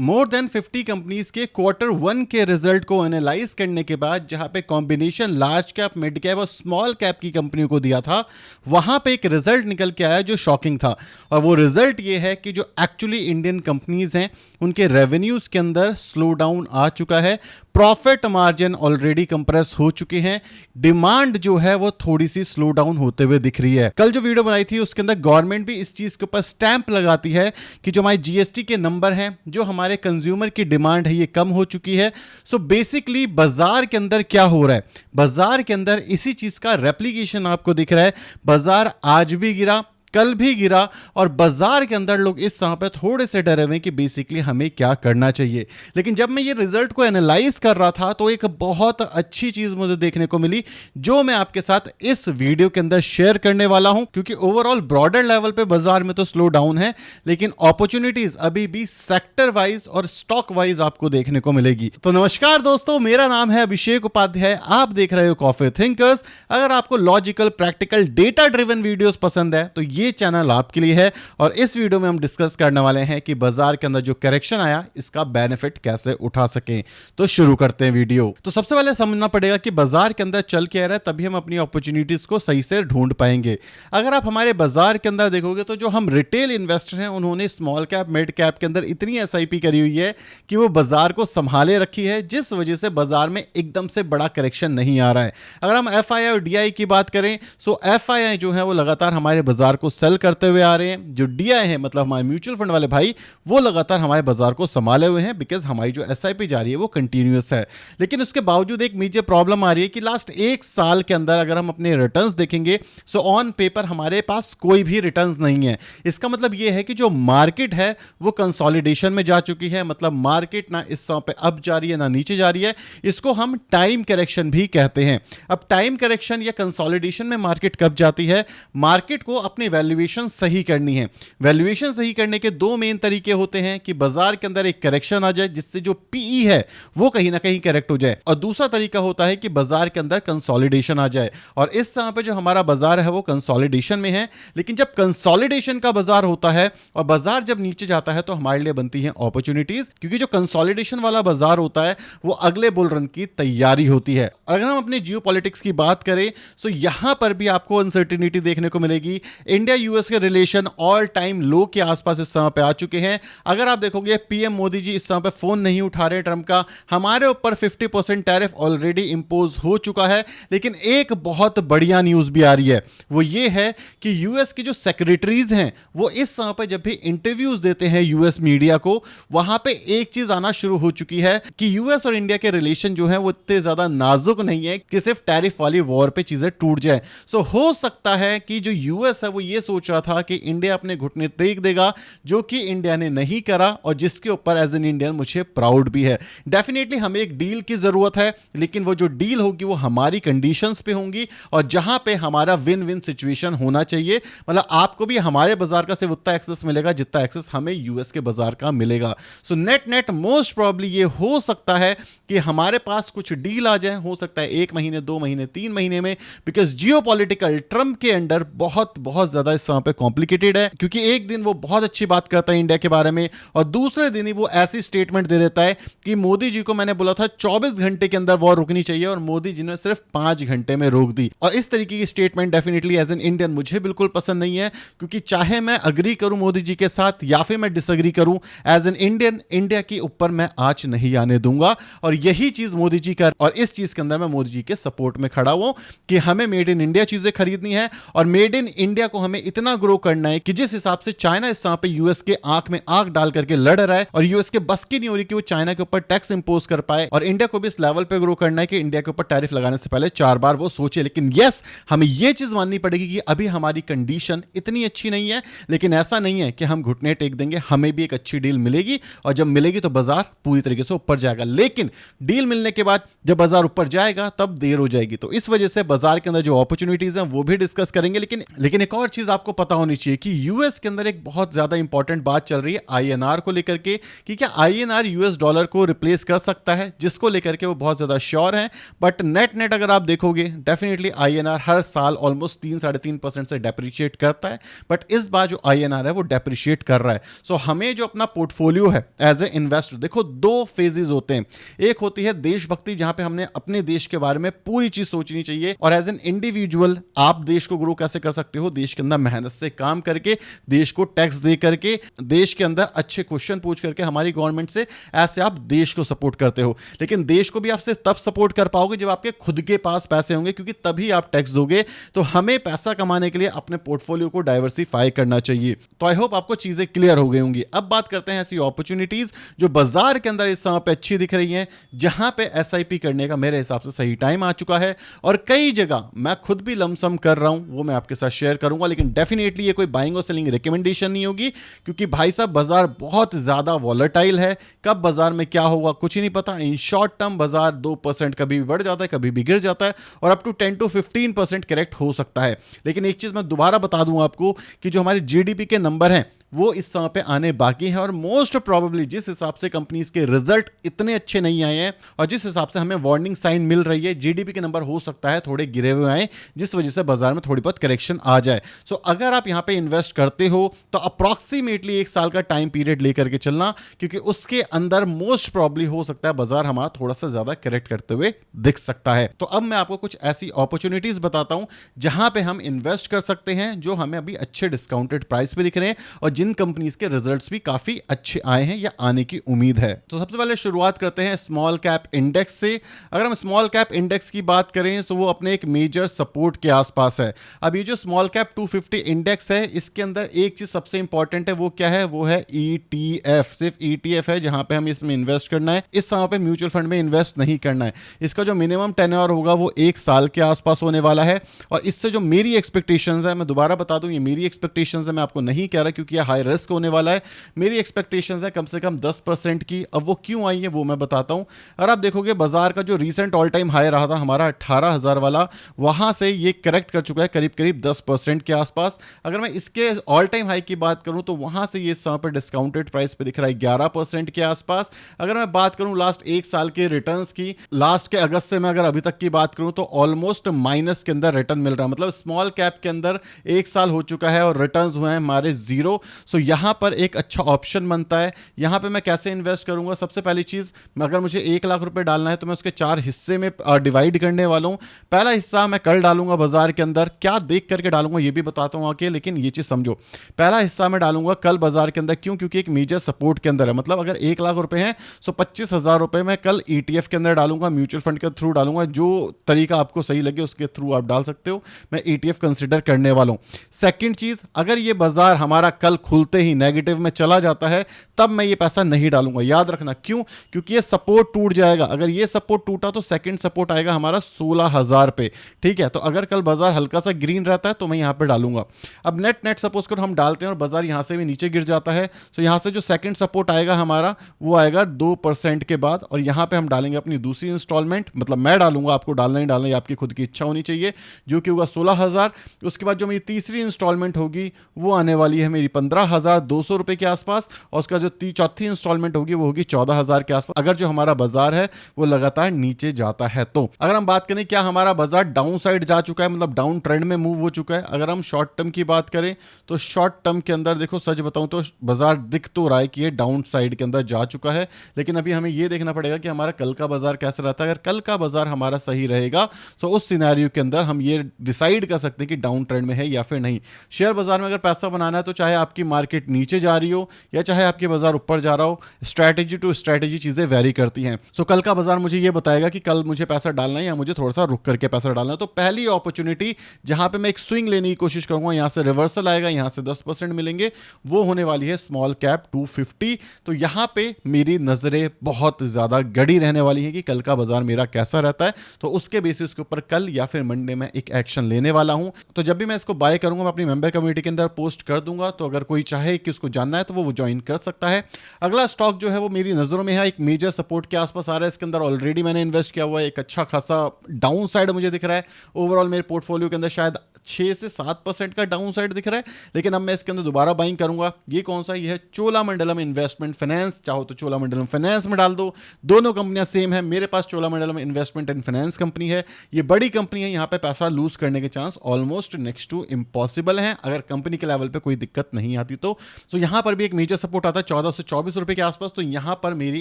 More than 50 companies के Q1 के result को एनालाइज करने के बाद जहां पे combination large cap, mid cap और स्मॉल कैप की कंपनियों को दिया था, वहां पे एक रिजल्ट निकल के आया जो शॉकिंग था। और वो रिजल्ट ये है कि जो एक्चुअली इंडियन कंपनीज हैं उनके रेवेन्यूज के अंदर स्लो डाउन आ चुका है, प्रॉफिट मार्जिन ऑलरेडी कंप्रेस हो चुके हैं, डिमांड जो है वो थोड़ी सी स्लो डाउन होते हुए दिख रही है। कल जो वीडियो बनाई थी उसके अंदर गवर्नमेंट भी इस चीज के ऊपर स्टैंप लगाती है कि जो हमारे जीएसटी के नंबर हैं, जो हमारे कंज्यूमर की डिमांड है, ये कम हो चुकी है। सो बेसिकली बाजार के अंदर क्या हो रहा है, बाजार के अंदर इसी चीज का रेप्लिकेशन आपको दिख रहा है। बाजार आज भी गिरा, कल भी गिरा, और बाजार के अंदर लोग इस समय पे थोड़े से डरे हुए कि बेसिकली हमें क्या करना चाहिए। लेकिन जब मैं ये रिजल्ट को एनालाइज कर रहा था तो एक बहुत अच्छी चीज मुझे देखने को मिली जो मैं आपके साथ इस वीडियो के अंदर शेयर करने वाला हूं। क्योंकि ओवरऑल ब्रॉडर लेवल पे बाजार में तो स्लो डाउन है, लेकिन अपॉर्चुनिटीज अभी भी सेक्टर वाइज और स्टॉक वाइज आपको देखने को मिलेगी। तो नमस्कार दोस्तों, मेरा नाम है अभिषेक उपाध्याय, आप देख रहे हो कॉफी थिंकर्स। अगर आपको logical, practical, data driven videos पसंद है तो ये चैनल आपके लिए है। और इस वीडियो में हम डिस्कस करने वाले हैं कि बाजार के अंदर जो करेक्शन आया इसका बेनिफिट कैसे उठा सकें। तो शुरू करते हैं वीडियो। तो सबसे पहले समझना पड़ेगा कि बाजार के अंदर चल क्या रहा है, तभी हम अपनी अपॉर्चुनिटीज को सही से ढूंढ पाएंगे। अगर आप हमारे बाजार के अंदर देखोगे तो जो हम रिटेल इन्वेस्टर हैं उन्होंने स्मॉल कैप, मिड कैप के अंदर इतनी एसआईपी करी हुई है कि वो बाजार को संभाले रखी है, जिस वजह से बाजार में एकदम से बड़ा करेक्शन नहीं आ रहा है। अगर हम एफआईआई और डीआई की बात करें तो एफआईआई जो है वो लगातार हमारे बाजार को सेल करते हुए आ रहे हैं। जो डीआई है, मतलब हमारे म्यूचुअल फंड वाले भाई, वो लगातार हमारे बाजार को संभाले हुए हैं, बिकॉज हमारी जो एसआईपी जा रही है वो कंटिन्यूअस है। लेकिन उसके बावजूद एक मेजर प्रॉब्लम आ रही है कि लास्ट एक साल के अंदर अगर हम अपने रिटर्न्स देखेंगे सो ऑन पेपर हमारे पास कोई भी रिटर्न्स नहीं है। इसका मतलब ये है कि जो मार्केट है वो कंसोलिडेशन में जा चुकी है। मतलब मार्केट ना इस समय पे अप जा रही है ना नीचे जा रही है। इसको हम टाइम करेक्शन भी कहते हैं। अब टाइम करेक्शन या कंसोलिडेशन में मार्केट कब जाती है? मार्केट को अपनी वैल्यूएशन सही करनी है। वैल्यूएशन सही करने के दो मेन तरीके होते हैं कि बाजार के अंदर एक करेक्शन आ जाए जिससे जो पीई है वो कहीं ना कहीं करेक्ट हो जाए, और दूसरा तरीका होता है कि बाजार के अंदर कंसोलिडेशन आ जाए। और इस समय पे जो हमारा बाजार है वो कंसोलिडेशन में है। लेकिन जब कंसोलिडेशन का बाजार होता है और बाजार जब नीचे जाता है तो हमारे लिए बनती है अपॉर्चुनिटीज, क्योंकि जो कंसोलिडेशन वाला बाजार होता है वो अगले बुल रन की तैयारी होती है। अगर हम अपने जियोपॉलिटिक्स की बात करें तो यहां पर भी आपको अनसर्टिनिटी देखने को मिलेगी। इंडिया यूएस के रिलेशन ऑल टाइम लो के आसपास इस समय पे आ चुके हैं। अगर आप देखोगे पीएम मोदी जी इस समय पे फोन नहीं उठा रहे ट्रंप का, हमारे ऊपर 50% टैरिफ ऑलरेडी इंपोज हो चुका है। लेकिन एक बहुत बढ़िया न्यूज भी आ रही है, वो ये है कि यूएस के जो सेक्रेटरीज हैं वो इस समय पे जब भी इंटरव्यूज देते हैं यूएस मीडिया को, वहां पे एक चीज आना शुरू हो चुकी है कि यूएस और इंडिया के रिलेशन जो है वो इतने ज्यादा नाजुक नहीं है कि सिर्फ टैरिफ वाली वॉर पे चीजें टूट जाए। सो हो सकता है कि जो यूएस है वो ये सोच रहा था कि इंडिया अपने घुटने टेक देगा, जो कि इंडिया ने नहीं करा, और जिसके ऊपर एज एन इंडियन मुझे प्राउड भी है। डेफिनेटली हमें एक डील की जरूरत है, लेकिन वो जो डील होगी वो हमारी कंडीशंस पे होंगी और जहां पे हमारा विन विन सिचुएशन होना चाहिए। मतलब आपको भी हमारे बाजार का सिर्फ उतना एक्सेस मिलेगा जितना एक्सेस हमें यूएस के बाजार का मिलेगा। So net net most probably ये हो सकता है कि हमारे पास कुछ डील आ जाए, हो सकता है 1 महीने, 2 महीने, 3 महीने में, बिकॉज जियोपॉलिटिकल ट्रंप के अंडर बहुत बहुत ज्यादा इस समय पे कॉम्प्लिकेटेड है। क्योंकि एक दिन वो बहुत अच्छी बात करता है इंडिया के बारे में और दूसरे दिन ही वो ऐसी स्टेटमेंट दे देता है कि मोदी जी को मैंने बोला था 24 घंटे के अंदर वॉर रुकनी चाहिए और मोदी जी ने सिर्फ 5 घंटे में रोक दी। और इस तरीके की statement definitely as an Indian मुझे बिल्कुल पसंद नहीं है, क्योंकि चाहे मैं अग्री करूं मोदी जी के साथ या फिर मैं डिसएग्री करूं, एज एन इंडियन इंडिया के ऊपर मैं आंच नहीं आने दूंगा। और यही चीज मोदी जी कर, और इस चीज के अंदर मैं मोदी जी के सपोर्ट में खड़ा हूं कि हमें मेड इन इंडिया चीजें खरीदनी है और मेड इन इंडिया को हमें इतना ग्रो करना है कि जिस हिसाब से चाइना इस समय पे यूएस के आंख में आंख डाल करके लड़ रहा है और यूएस के बस की नहीं हो रही कि वो चाइना के ऊपर टैक्स इंपोज कर पाए, और इंडिया को भी इस लेवल पे ग्रो करना है कि इंडिया के ऊपर टैरिफ लगाने से पहले 4 बार वो सोचे। लेकिन यस, हमें ये चीज माननी पड़ेगी कि अभी हमारी कंडीशन इतनी अच्छी नहीं है, लेकिन ऐसा नहीं है कि हम घुटने टेक देंगे, हमें भी एक अच्छी डील मिलेगी और जब मिलेगी तो बाजार पूरी तरीके से ऊपर जाएगा। लेकिन डील मिलने के बाद जब बाजार ऊपर जाएगा तब देर हो जाएगी। तो इस वजह से बाजार के अंदर जो अपॉर्चुनिटीज हैं वो भी डिस्कस करेंगे। लेकिन एक और चीज आपको पता होनी चाहिए कि यूएस के अंदर एक बहुत ज्यादा इंपॉर्टेंट बात चल रही है आईएनआर को लेकर के, कि क्या आईएनआर यूएस डॉलर को रिप्लेस कर सकता है, जिसको लेकर के वो बहुत ज्यादा श्योर हैं। बट नेट नेट अगर आप देखोगे डेफिनेटली आईएनआर हर साल ऑलमोस्ट 3-3.5% से डेप्रिशिएट करता है, बट इस बार जो आईएनआर है वो डेप्रिशिएट कर रहा है। सो हमें जो अपना पोर्टफोलियो है एज ए इन्वेस्टर, देखो दो फेजेस होते हैं। एक होती है देशभक्ति, जहां पे हमने अपने देश के बारे में पूरी चीज सोचनी चाहिए, और एज एन इंडिविजुअल आप देश को ग्रो कैसे कर सकते हो, देश के अंदर मेहनत से काम करके, देश को टैक्स दे करके, देश के अंदर अच्छे क्वेश्चन पूछ करके हमारी गवर्नमेंट से, ऐसे आप देश को सपोर्ट करते हो। लेकिन देश को भी आपसे तब सपोर्ट कर पाओगे जब आपके खुद के पास पैसे होंगे, क्योंकि तभी आप टैक्स दोगे। तो हमें पैसा कमाने के लिए अपने पोर्टफोलियो को डाइवर्सिफाई करना चाहिए। तो आई होप आपको चीजें क्लियर हो गई होंगी। अब बात करते हैं ऐसी अपॉर्चुनिटीज जो बाजार के अंदर इस समय पे अच्छी दिख रही हैं, जहां पे एसआईपी करने का मेरे हिसाब से सही टाइम आ चुका है। और कई जगह मैं खुद भी लमसम कर रहा हूं, वो मैं आपके साथ शेयर करूंगा। लेकिन डेफिनेटली ये कोई बाइंग और सेलिंग रिकमेंडेशन नहीं होगी, क्योंकि भाई साहब बाजार बहुत ज्यादा वॉलेटाइल है। कब बाजार में क्या होगा कुछ ही नहीं पता। इन शॉर्ट टर्म बाजार 2% कभी भी बढ़ जाता है, कभी भी गिर जाता है, और अप टू 10-15% करेक्ट हो सकता है। लेकिन एक चीज मैं दोबारा बता दूं आपको कि जो हमारे जीडीपी के नंबर हैं वो इस समय पे आने बाकी है, और मोस्ट प्रोबेबली जिस हिसाब से कंपनीज के रिजल्ट इतने अच्छे नहीं आए हैं, और जिस हिसाब से हमें वार्निंग साइन मिल रही है, जीडीपी के नंबर हो सकता है थोड़े गिरे हुए आए, जिस वजह से बाजार में थोड़ी बहुत करेक्शन आ जाए। सो अगर आप यहां पे इन्वेस्ट करते हो तो अप्रॉक्सीमेटली 1 साल का टाइम पीरियड लेकर के चलना, क्योंकि उसके अंदर मोस्ट प्रॉब्ली हो सकता है बाजार हमारा थोड़ा सा ज्यादा करेक्ट करते हुए दिख सकता है। तो अब मैं आपको कुछ ऐसी अपॉर्चुनिटीज बताता हूं जहां पे हम इन्वेस्ट कर सकते हैं, जो हमें अभी अच्छे डिस्काउंटेड प्राइस पे दिख रहे हैं, और जिन कंपनीज के रिजल्ट्स भी काफी अच्छे आए हैं या आने की उम्मीद है। तो सबसे पहले शुरुआत करते हैं स्मॉल कैप इंडेक्स से। अगर हम स्मॉल कैप इंडेक्स की बात करें तो वो अपने एक मेजर सपोर्ट के आसपास है। अब ये जो स्मॉल कैप 250 इंडेक्स है, इसके अंदर एक चीज सबसे इंपॉर्टेंट है, वो क्या है, वो है ईटीएफ। सिर्फ ईटीएफ है जहां पे हमें इसमें इन्वेस्ट करना है। इस समय पे म्यूचुअल फंड में इन्वेस्ट नहीं करना है। इसका जो मिनिमम टेन्योर होगा वो 1 साल के आसपास होने वाला है। और इससे जो मेरी एक्सपेक्टेशंस है, मैं दोबारा बता दूं, ये मेरी एक्सपेक्टेशंस है, मैं आपको नहीं कह रहा क्योंकि ये हाई रिस्क होने वाला है। मेरी एक्सपेक्टेशंस है कम से कम 10% की। अब वो क्यों आई है वो मैं बताता हूं। अगर आप देखोगे बाजार का जो रीसेंट ऑल टाइम हाई रहा था हमारा 18,000 वाला, वहां से ये करेक्ट कर चुका है करीब करीब 10% के आसपास। अगर मैं इसके ऑल टाइम हाई की बात करूं तो वहां से ये समय पर डिस्काउंटेड प्राइस पे दिख रहा है 11% के आसपास। अगर मैं बात करूं लास्ट 1 साल के रिटर्न्स की, लास्ट के अगस्त से मैं अगर अभी तक की बात करूं तो ऑलमोस्ट माइनस के अंदर रिटर्न मिल रहा है। मतलब स्मॉल कैप के अंदर 1 साल हो चुका है और रिटर्न्स हुए हैं हमारे 0। सो यहां पर एक अच्छा ऑप्शन बनता है। यहां पे मैं कैसे इन्वेस्ट करूंगा, सबसे पहली चीज, अगर मुझे 1 लाख रुपए डालना है तो मैं उसके 4 हिस्से में डिवाइड करने वाला हूं। पहला हिस्सा मैं कल डालूंगा बाजार के अंदर, क्या देख करके डालूंगा ये भी बताता हूं आके, लेकिन ये चीज समझो। पहला हिस्सा मैं डालूंगा कल बाजार के अंदर, क्यों, क्योंकि एक मेजर सपोर्ट के अंदर है। मतलब अगर 1 लाख रुपए हैं तो 25,000 रुपए मैं कल ईटीएफ के अंदर डालूंगा, म्यूचुअल फंड के थ्रू डालूंगा। जो तरीका आपको सही लगे उसके थ्रू आप डाल सकते हो। मैं ईटीएफ कंसिडर करने वाला हूं। सेकंड चीज, अगर ये बाजार हमारा कल खुलते ही नेगेटिव में चला जाता है तब मैं ये पैसा नहीं डालूंगा। याद रखना क्यों, क्योंकि ये सपोर्ट टूट जाएगा। अगर ये सपोर्ट टूटा तो सेकंड सपोर्ट आएगा हमारा 16,000 पे। ठीक है, तो अगर कल बाजार हल्का सा ग्रीन रहता है तो मैं यहां पे डालूंगा। अब नेट सपोज कर हम डालते हैं और बाजार यहां से भी नीचे गिर जाता है, तो यहां से जो सेकंड सपोर्ट आएगा हमारा वो आएगा 2% के बाद, और यहां पे हम डालेंगे अपनी दूसरी इंस्टॉलमेंट। मतलब मैं डालूंगा, आपको डालना ही डालना, ये आपकी खुद की इच्छा होनी चाहिए, जो कि होगा 16,000। उसके बाद जो मेरी तीसरी इंस्टॉलमेंट होगी वो आने वाली है मेरी 15,200 रुपए के आसपास, और उसका जो चौथी इंस्टॉलमेंट होगी वो होगी 14,000 के आसपास, अगर जो हमारा बाजार है वो लगातार नीचे जाता है तो। अगर हम बात करें क्या हमारा बाजार डाउन साइड जा चुका है, मतलब डाउन ट्रेंड में मूव हो चुका है। अगर हम शॉर्ट टर्म की बात करें तो शॉर्ट टर्म के अंदर देखो, सच बताऊं तो बाजार दिख तो रहा है कि ये डाउन साइड के अंदर जा चुका है, लेकिन अभी हमें ये देखना पड़ेगा कि हमारा कल का बाजार कैसा रहता है। अगर कल का बाजार हमारा सही रहेगा तो उस सिनेरियो के अंदर हम ये डिसाइड कर सकते हैं कि डाउन ट्रेंड में है या फिर नहीं। शेयर बाजार में अगर पैसा बनाना है तो चाहे आपकी मार्केट नीचे जा रही हो या चाहे आपके बाजार ऊपर जा रहा हो, स्ट्रैटेजी टू स्ट्रैटेजी चीजें वेरी करती हैं। सो कल का बाजार मुझे ये बताएगा कि कल मुझे पैसा डालना है या मुझे थोड़ा सा रुक करके पैसा डालना है। तो पहली अपॉर्चुनिटी जहां पे मैं एक स्विंग लेने की कोशिश करूंगा, यहां से रिवर्सल आएगा, यहां से 10% मिलेंगे, वो होने वाली है स्मॉल कैप 250। तो यहां पे मेरी नजरें बहुत ज्यादा गड़ी रहने वाली है कि कल का बाजार मेरा कैसा रहता है। तो उसके बेसिस के ऊपर कल या फिर मंडे में एक एक्शन लेने वाला हूं। तो जब भी मैं इसको बाय करूंगा मैं अपनी मेंबर कम्युनिटी के अंदर पोस्ट कर दूंगा। तो अगर कोई चाहे कि उसको जानना है तो वो ज्वाइन कर सकता है। अगला स्टॉक जो है वो मेरी नज़रों में है, एक मेजर सपोर्ट के आसपास आ रहा है, इसके अंदर ऑलरेडी मैंने इन्वेस्ट किया हुआ है, एक अच्छा खासा डाउन साइड मुझे दिख रहा है। ओवरऑल मेरे पोर्टफोलियो के अंदर शायद 6 से 7% का डाउन साइड दिख रहा है, लेकिन अब मैं इसके अंदर दोबारा बाइंग करूंगा। ये कौन सा? ये है चोलामंडलम इन्वेस्टमेंट फाइनेंस। चाहो तो चोलामंडलम फाइनेंस में डाल दो, दोनों कंपनियां सेम है। मेरे पास Cholamandalam investment and finance company है, ये बड़ी कंपनी है, यहां पे पैसा लूज करने के chance almost next to impossible है अगर कंपनी के लेवल पे कोई दिक्कत नहीं आती तो। यहां पर भी एक मेजर सपोर्ट आता है 14 से 24 रुपए के आसपास, तो यहां पर मेरी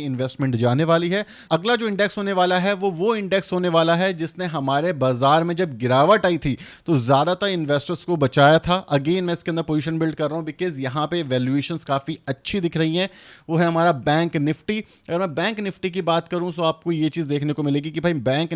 इन्वेस्टमेंट जाने वाली है। अगला जो इंडेक्स होने वाला है वो इंडेक्स होने वाला है जिसने हमारे बाजार में जब गिरावट आई थी तो ज्यादातर इन्वेस्टर्स को बचाया था। अगेन मैं इसके अंदर पोजीशन बिल्ड कर रहा हूं बिकॉज यहां पे वैल्यूएशंस काफी अच्छी दिख रही हैं। वो है हमारा बैंक निफ्टी। अगर मैं बैंक निफ्टी की बात करूं तो आपको ये चीज देखने को मिलेगी कि भाई बैंक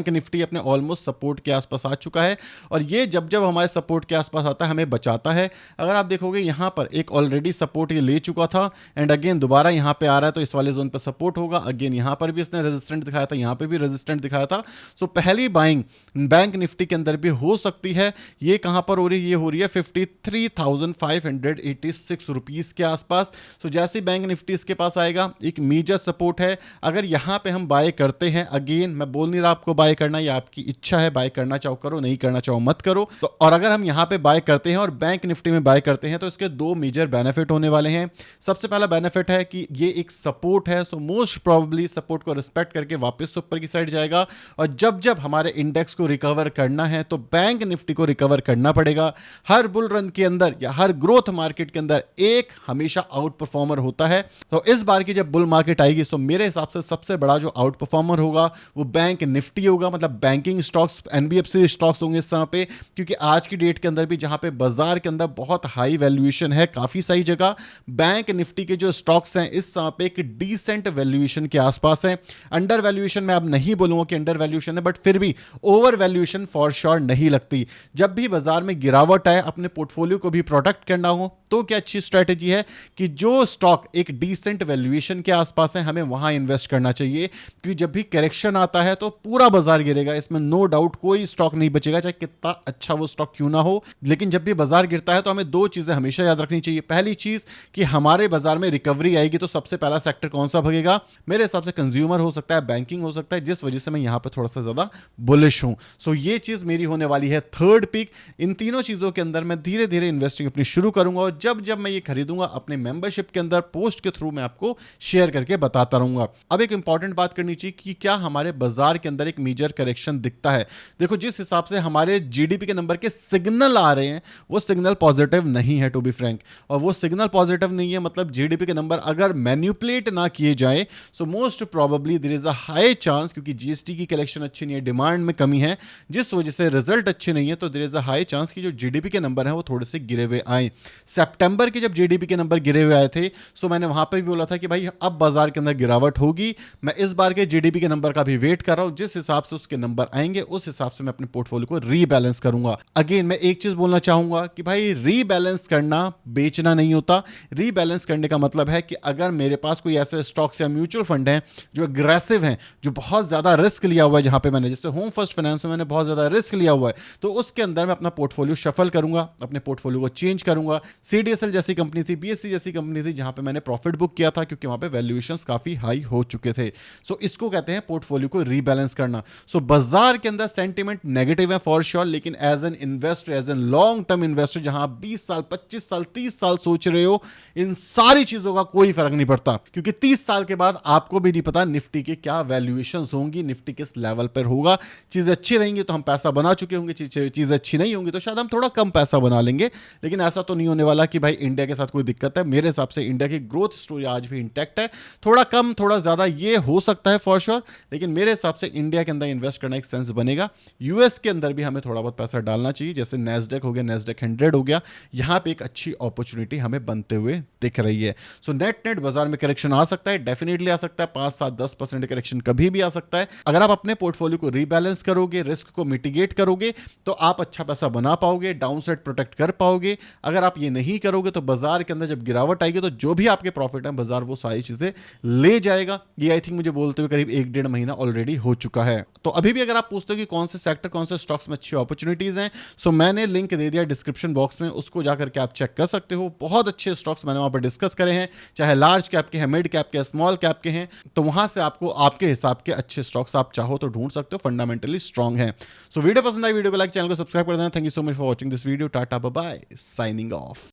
निफ्टी अपने ऑलमोस्ट सपोर्ट के आसपास आ चुका है, और ये जब जब हमारे सपोर्ट के आसपास आता है हमें बचाता है। अगर आप देखोगे यहां पर एक ऑलरेडी सपोर्ट ये ले चुका था एंड अगेन दोबारा यहां पे आ रहा है, तो इस वाले जोन पे सपोर्ट होगा। अगेन यहां पर भी इसने रेजिस्टेंट दिखाया था, यहां पे भी रेजिस्टेंट दिखाया था। सो पहली बाइंग बैंक निफ्टी के अंदर भी हो सकती है। ये कहां पर हो रही है? ये हो रही है 53,586 रुपीस के आसपास। सो जैसे बैंक निफ्टी इसके पास आएगा, एक मेजर सपोर्ट है। अगर यहां पे हम बाय करते हैं, अगेन मैं बोल नहीं रहा आपको बाय करना, ये आपकी इच्छा है, बाय करना चाहो करो, नहीं करना चाहो मत करो। तो और अगर हम यहां पे बाय करते हैं और बैंक निफ्टी में बाय करते हैं तो इसके दो मेजर बेनिफिट होने वाले हैं। सबसे पहला बेनिफिट है कि ये एक सपोर्ट है, सो मोस्ट प्रोबेबली सपोर्ट को रिस्पेक्ट करके वापस ऊपर की साइड जाएगा, और जब जब हमारे इंडेक्स को रिकवर करना है तो बैंक निफ्टी को रिकवर करना पड़ेगा। हर बुल रन के अंदर या हर ग्रोथ मार्केट के अंदर एक हमेशा आउट परफॉर्मर होता है। तो इस बार की जब बुल मार्केट आएगी तो मेरे हिसाब से सबसे बड़ा जो आउट परफॉर्मर होगा वो बैंक निफ्टी होगा, मतलब बैंकिंग स्टॉक्स, एनबीएफसी स्टॉक्स होंगे इस समय पे, क्योंकि आज की डेट के अंदर भी जहां पे बाजार के अंदर बहुत हाई वैल्यूएशन है काफी सही जगह, बैंक निफ्टी के जो स्टॉक्स हैं इस समय पे एक डिसेंट वैल्यूएशन के आसपास है। अंडर वैल्यूएशन मैं अब नहीं बोलूंगा कि अंडर वैल्यूएशन है, बट फिर भी ओवर वैल्यूएशन फॉर श्योर नहीं लगती। जब भी बाजार में गिरावट आए, अपने पोर्टफोलियो को भी प्रोटेक्ट करना हो तो क्या अच्छी स्ट्रेटेजी है कि जो स्टॉक एक डिसेंट वैल्यूएशन के आसपास है हमें वहां इन्वेस्ट करना चाहिए, क्योंकि जब भी करेक्शन आता है तो पूरा बाजार गिरेगा, इसमें नो डाउट, कोई स्टॉक नहीं बचेगा चाहे कितना अच्छा वो स्टॉक क्यों ना हो। लेकिन जब भी बाजार गिरता है तो हमें दो चीजें हमेशा याद रखनी चाहिए। पहली चीज कि हमारे बाजार में रिकवरी आएगी तो सबसे पहला सेक्टर कौन सा भगेगा? मेरे हिसाब से कंज्यूमर हो सकता है, बैंकिंग हो सकता है, जिस वजह से मैं यहां पर थोड़ा सा ज्यादा बुलिश हूं। सो ये चीज मेरी होने वाली है थर्ड पिक। इन तीनों चीजों के अंदर मैं धीरे धीरे इन्वेस्टिंग अपनी शुरू करूंगा, और जब जब मैं ये खरीदूंगा अपने मेंबरशिप के अंदर पोस्ट के थ्रू मैं आपको शेयर करके बताता रहूंगा। अब एक इंपॉर्टेंट बात करनी चाहिए कि क्या हमारे बाजार के अंदर एक मेजर करेक्शन दिखता है। देखो जिस हिसाब से हमारे जीडीपी के नंबर के सिग्नल आ रहे हैं वो सिग्नल पॉजिटिव नहीं है, टू बी फ्रैंक, और वो सिग्नल पॉजिटिव नहीं है मतलब जीडीपी के नंबर अगर मैन्युपुलेट ना किए जाए so most probably there is a high chance, क्योंकि जीएसटी की कलेक्शन अच्छी नहीं है, डिमांड में कमी है, जिस वजह से रिजल्ट अच्छे नहीं है, तो there is a high chance कि जो जीडीपी के नंबर हैं वो थोड़े से गिरे हुए आए। सितंबर के जब जीडीपी के नंबर गिरे हुए आए थे सो मैंने वहां पर भी बोला था कि भाई अब बाजार के अंदर गिरावट होगी। मैं इस बार के जीडीपी के नंबर का भी वेट कर रहा हूं, जिस हिसाब से उसके नंबर आएंगे उस हिसाब से मैं अपने पोर्टफोलियो को रीबैलेंस करूंगा। अगेन मैं एक चीज बोलना चाहूंगा कि भाई रीबैलेंस करना बेचना नहीं होता। रीबैलेंस करने का मतलब है कि अगर मेरे पास कोई ऐसे स्टॉक्स या म्यूचुअल फंड हैं जो अग्रेसिव हैं, जो बहुत ज्यादा रिस्क लिया हुआ है, जहां पे मैंने जैसे होम फर्स्ट फाइनेंस में मैंने बहुत ज्यादा रिस्क लिया हुआ है, तो उसके अंदर मैं अपना पोर्टफोलियो शफल करूंगा, अपने पोर्टफोलियो को चेंज करूंगा। सीडीएसएल जैसी कंपनी थी, बीएससी जैसी कंपनी थी, जहां पे मैंने प्रॉफिट बुक किया था क्योंकि वहां पे वैल्यूएशंस काफी हाई हो चुके थे। सो इसको कहते हैं पोर्टफोलियो को रीबैलेंस करना। सो बाजार के अंदर सेंटीमेंट नेगेटिव है फॉर श्योर, लेकिन as an investor, as an long term investor, जहां आप 20 साल 25 साल 30 साल सोच रहे हो, इन सारी चीजों का कोई फर्क नहीं पड़ता, क्योंकि 30 साल के बाद आपको भी नहीं पता निफ्टी के क्या वैल्यूएशंस होंगी, निफ्टी किस लेवल पर होगा। चीजें अच्छी रहेंगी तो हम पैसा बना चुके होंगे, चीजें अच्छी नहीं होंगी तो शायद हम थोड़ा कम पैसा बना लेंगे, लेकिन ऐसा तो नहीं होने वाला कि भाई इंडिया के साथ कोई दिक्कत है। मेरे हिसाब से इंडिया की ग्रोथ स्टोरी आज भी इंटैक्ट है, थोड़ा कम थोड़ा ज्यादा ये हो सकता है फॉर श्योर, लेकिन मेरे हिसाब से इंडिया के अंदर इन्वेस्ट करना एक सेंस बनेगा। यूएस के अंदर भी हमें थोड़ा बहुत पैसा डालना चाहिए, जैसे नैस्डैक हो गया, नैस्डैक 100 हो गया, यहां पे एक अच्छी अपॉर्चुनिटी हमें बनते हुए दिख रही है। सो नेट बाजार में करेक्शन आ सकता है, डेफिनेटली आ सकता है, 5 7 10% करेक्शन कभी भी आ सकता है। अगर आप अपने पोर्टफोलियो को रीबैलेंस करोगे, रिस्क को मिटिगेट करोगे, तो आप अच्छा पैसा बना पाओगे, डाउन साइड प्रोटेक्ट कर पाओगे। अगर आप ये नहीं करोगे तो बाजार के अंदर जब गिरावट आएगी तो जो भी आपके प्रॉफिट है बाजार वो सारी चीजें ले जाएगा। ये आई थिंक मुझे बोलते हुए करीब 1-1.5 महीना ऑलरेडी हो चुका है। तो अभी भी अगर आप पूछते हो कि कौन से सेक्टर कौन से स्टॉक्स में अच्छी अपॉर्चुनिटीज हैं, सो मैंने लिंक दे दिया डिस्क्रिप्शन बॉक्स में, उसको जाकर के आप चेक कर सकते हो। बहुत अच्छे स्टॉक्स मैंने वहां पर डिस्कस करे हैं, चाहे लार्ज कैप के हैं, मिड कैप के, स्मॉल कैप के हैं, तो वहां से आपको आपके हिसाब के अच्छे स्टॉक्स आप चाहो तो ढूंढ सकते हो, फंडामेंटली स्ट्रांग है। सो वीडियो पसंद आई वीडियो को लाइक, चैनल को सब्सक्राइब कर देना। Thank you so much for watching this video. Tata bye bye, signing of.